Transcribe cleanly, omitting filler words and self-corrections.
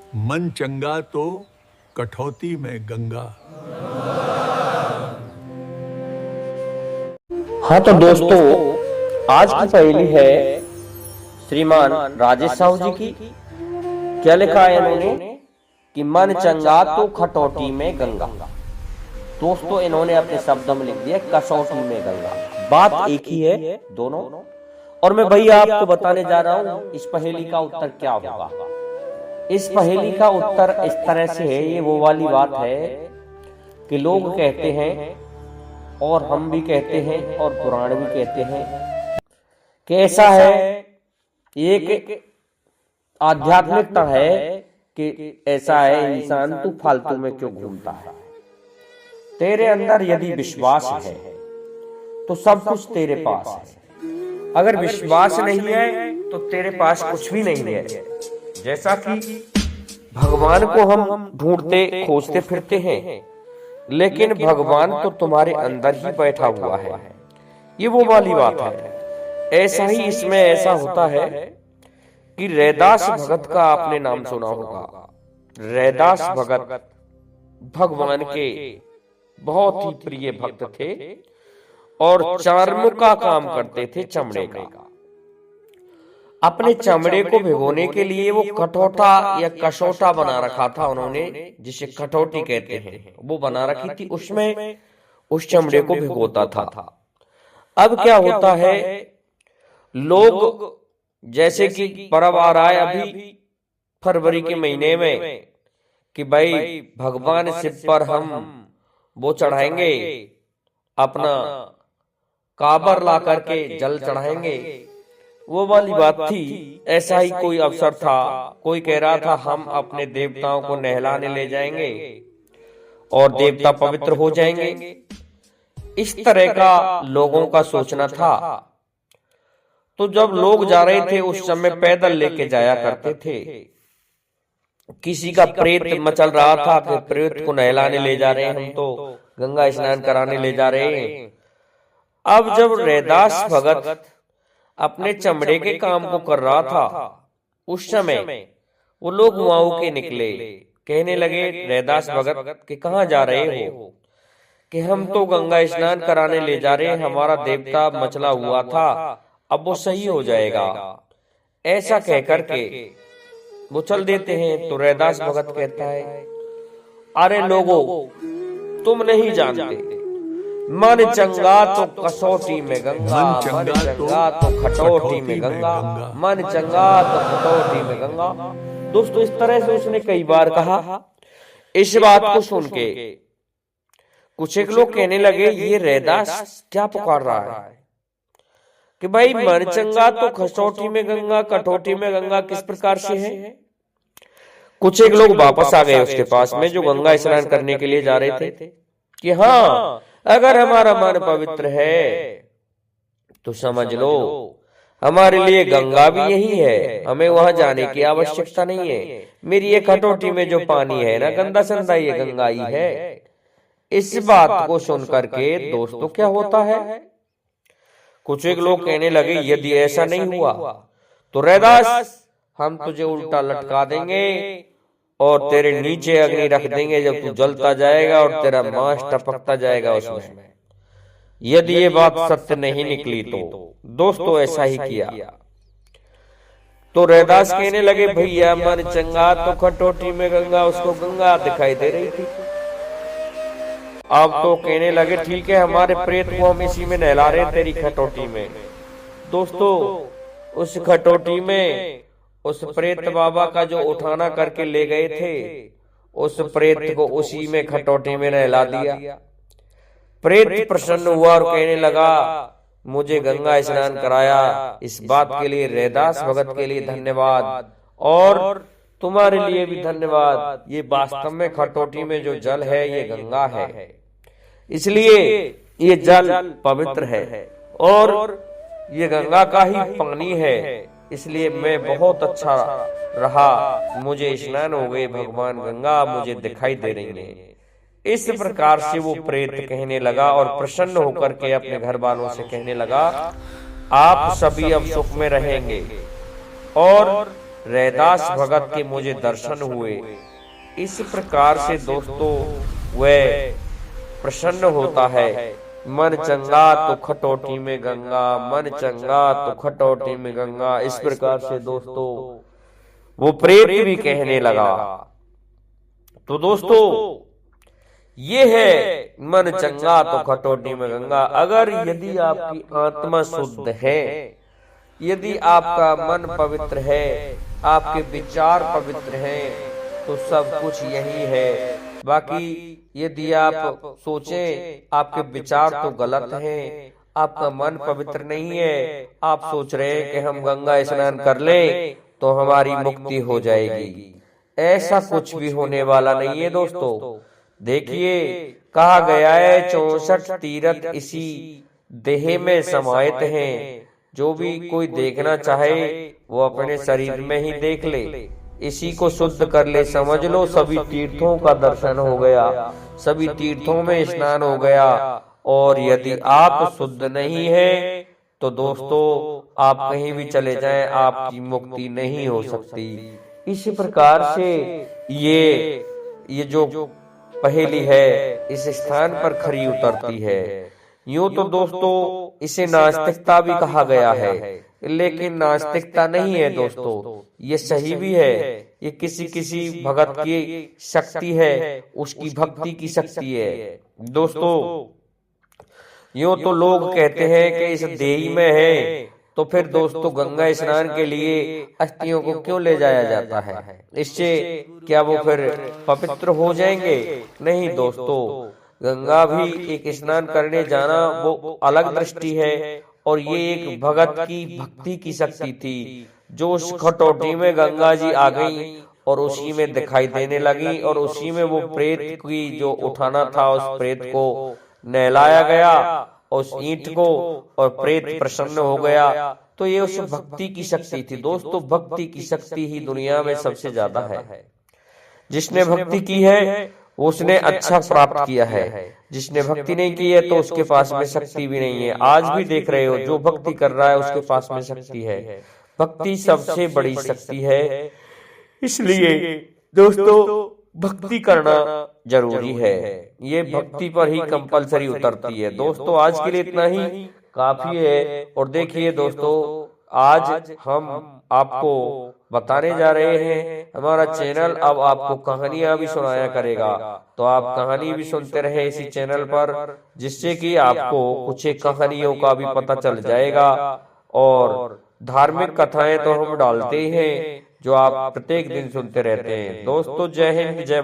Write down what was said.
मन चंगा तो कठौती में गंगा। हाँ तो दोस्तों, आज की पहेली है श्रीमान राजेश साहू जी की। क्या लिखा है इन्होंने कि मन चंगा तो खटौती में गंगा। दोस्तों, इन्होंने अपने शब्दों में लिख दिया कसौटी में गंगा। बात एक ही है दोनों। और मैं भैया आपको बताने जा रहा हूं इस पहेली का उत्तर क्या होगा। इस पहेली का उत्तर इस तरह से है, ये वो वाली बात है कि लोग कहते हैं और हम भी कहते हैं और पुराण भी कहते हैं कि ऐसा है, एक आध्यात्मिकता है कि ऐसा है इंसान तू फालतू में क्यों घूमता है। तेरे अंदर यदि विश्वास है तो सब कुछ तेरे पास है, अगर विश्वास नहीं है तो तेरे पास कुछ भी नहीं है। जैसा कि भगवान को हम ढूंढते खोजते फिरते हैं, लेकिन भगवान तो तुम्हारे अंदर ही बैठा हुआ है। ये वो वाली बात है। ऐसा ही इसमें ऐसा होता है कि रैदास भगत का आपने नाम सुना होगा। रैदास भगत भगवान के बहुत ही प्रिय भक्त थे और चार्म का काम करते थे, चमड़े का। अपने चमड़े को भिगोने के लिए वो कठौटा या कसौटा बना रखा था उन्होंने, जिसे कठौती कहते हैं, वो बना रखी थी। उसमें उस चमड़े को भिगोता था। अब क्या होता है, लोग जैसे कि पर्व आ रहा है अभी फरवरी के महीने में कि भाई भगवान शिव पर हम वो चढ़ाएंगे, अपना काबर ला करके जल चढ़ाएंगे, वो वाली बात थी। ऐसा ही कोई अवसर था, कोई कह रहा था हम अपने देवताओं को नहलाने ले जाएंगे और देवता पवित्र हो जाएंगे। इस तरह का लोगों का सोचना था। तो जब लोग जा रहे थे उस समय पैदल लेके जाया करते थे। किसी का प्रेत मचल रहा था कि प्रेत को नहलाने ले जा रहे हैं, हम तो गंगा स्नान कराने ले जा रहे हैं। अब जब रैदास भगत अपने चमड़े के काम को कर रहा था, उस समय वो लोग वहां के निकले, कहने लगे रैदास भगत कि कहाँ जा रहे हो, कि हम तो गंगा स्नान कराने ले जा रहे हैं, हमारा देवता मचला हुआ था, अब वो सही हो जाएगा। ऐसा कह करके वो चल देते हैं। तो रैदास भगत कहता है, अरे लोगों, तुम नहीं जानते, मन चंगा तो कसौटी में गंगा, मन चंगा तो खटौटी में गंगा, मन चंगा तो खटौटी में गंगा। दोस्तों, इस तरह से उसने कई बार कहा। इस बात को सुन के कुछ एक लोग कहने लगे ये रैदास क्या पुकार रहा है कि भाई मन चंगा तो खसौटी में गंगा, कटौती में गंगा किस प्रकार से है। कुछ एक लोग वापस आ गए उसके पास में, जो गंगा स्नान करने के लिए जा रहे थे, कि हाँ, अगर हमारा मन पवित्र है तो समझ लो हमारे लिए गंगा भी यही है, हमें वहां जाने की आवश्यकता नहीं है। मेरी ये खटौटी में जो पानी है ना गंदा संदा, ये गंगा ही है। इस बात को सुन करके दोस्तों क्या होता है, कुछ एक लोग कहने लगे यदि ऐसा नहीं हुआ तो रैदास हम तुझे उल्टा लटका देंगे और तेरे नीचे अग्नि रख देंगे, जब तू जलता जाएगा और तेरा मांस टपकता जाएगा उसमें। यदि ये बात सत्य नहीं निकली तो दोस्तों ऐसा ही किया। तो रैदास कहने लगे भैया मन चंगा तो खटौटी में गंगा, उसको गंगा दिखाई दे रही थी। अब तो कहने लगे ठीक है, हमारे प्रेत को हम इसी में नहला रहे तेरी खटौटी में। दोस्तों, उस खटौटी में उस प्रेत बाबा का जो उठाना करके ले गए थे, उस प्रेत को उसी में खटौटी में नहला दिया। प्रेत प्रसन्न हुआ और कहने लगा मुझे गंगा स्नान कराया, इस बात के लिए रैदास भगत के लिए धन्यवाद और तुम्हारे लिए भी धन्यवाद। ये वास्तव में खटौटी में जो जल है ये गंगा है, इसलिए ये जल पवित्र है और ये गंगा का ही पानी है, इसलिए मैं बहुत अच्छा रहा, मुझे स्नान हो गए, भगवान गंगा मुझे दिखाई दे रही है। इस प्रकार से वो प्रेत कहने लगा और प्रसन्न होकर के अपने घर वालों से कहने लगा आप सभी अब सुख में रहेंगे और रैदास भगत के मुझे दर्शन हुए। इस प्रकार से दोस्तों वह प्रसन्न होता है। मन चंगा तो खटोटी में गंगा, मन चंगा तो खटोटी में गंगा। इस प्रकार से दोस्तों वो प्रेत भी कहने लगा। तो दोस्तों ये है मन चंगा तो खटोटी में गंगा। अगर यदि आपकी आत्मा शुद्ध है, यदि आपका मन पवित्र है, आपके विचार पवित्र हैं, तो सब कुछ यही है। बाकी यदि आप सोचें आपके विचार तो गलत हैं, आपका मन पवित्र नहीं है, आप सोच रहे हैं कि हम गंगा स्नान कर लें तो हमारी मुक्ति हो जाएगी, ऐसा कुछ भी होने वाला नहीं है दोस्तों। देखिए कहा गया है 64 तीर्थ इसी देह में समाहित हैं। जो भी कोई देखना चाहे वो अपने शरीर में ही देख ले, इसी को शुद्ध कर ले। समझ लो सभी तीर्थों का दर्शन हो गया, सभी तीर्थों में स्नान हो गया। और यदि आप शुद्ध नहीं है तो दोस्तों आप कहीं भी चले जाएं, आपकी मुक्ति नहीं हो सकती। इसी प्रकार से ये जो पहेली है इस स्थान पर खरी उतरती है। यूं तो दोस्तों इसे नास्तिकता भी कहा गया है, लेकिन नास्तिकता नहीं है दोस्तों, ये सही भी है। ये किसी भगत की शक्ति है, उसकी भक्ति की शक्ति है दोस्तों। यूं तो लोग कहते हैं कि इस देही में है, तो फिर दोस्तों गंगा स्नान के लिए अस्थियों को क्यों ले जाया जाता है? इससे क्या वो फिर पवित्र हो जाएंगे? नहीं दोस्तों, गंगा भी एक स्नान करने जाना वो अलग दृष्टि है। और ये एक भगत की भक्ति की शक्ति थी, जो उस खटोटी में गंगा जी आ गई और उसी में दिखाई देने लगी, और उसी में वो प्रेत की जो उठाना था उस प्रेत को नहलाया गया, उस ईंट को, और प्रेत प्रसन्न हो गया। तो ये उस भक्ति की शक्ति थी दोस्तों। भक्ति की शक्ति ही दुनिया में सबसे ज्यादा है। जिसने भक्ति की है उसने अच्छा प्राप्त किया है, जिसने भक्ति नहीं की है तो उसके पास में शक्ति भी नहीं है। आज भी देख रहे हो जो भक्ति कर रहा है उसके पास में शक्ति है। भक्ति सबसे बड़ी शक्ति है, इसलिए दोस्तों भक्ति करना जरूरी है। ये भक्ति पर ही कंपलसरी उतरती है दोस्तों। आज के लिए इतना ही काफी है। और देखिए दोस्तों आज हम आपको बताने जा रहे हैं, हमारा चैनल अब आपको कहानियां भी सुनाया करेगा, तो आप कहानी भी सुनते रहे इसी चैनल पर, जिससे कि आपको कुछ एक कहानियों का भी पता चल जाएगा। और धार्मिक कथाएं तो हम डालते हैं जो आप प्रत्येक दिन सुनते रहते हैं दोस्तों। जय हिंद, जय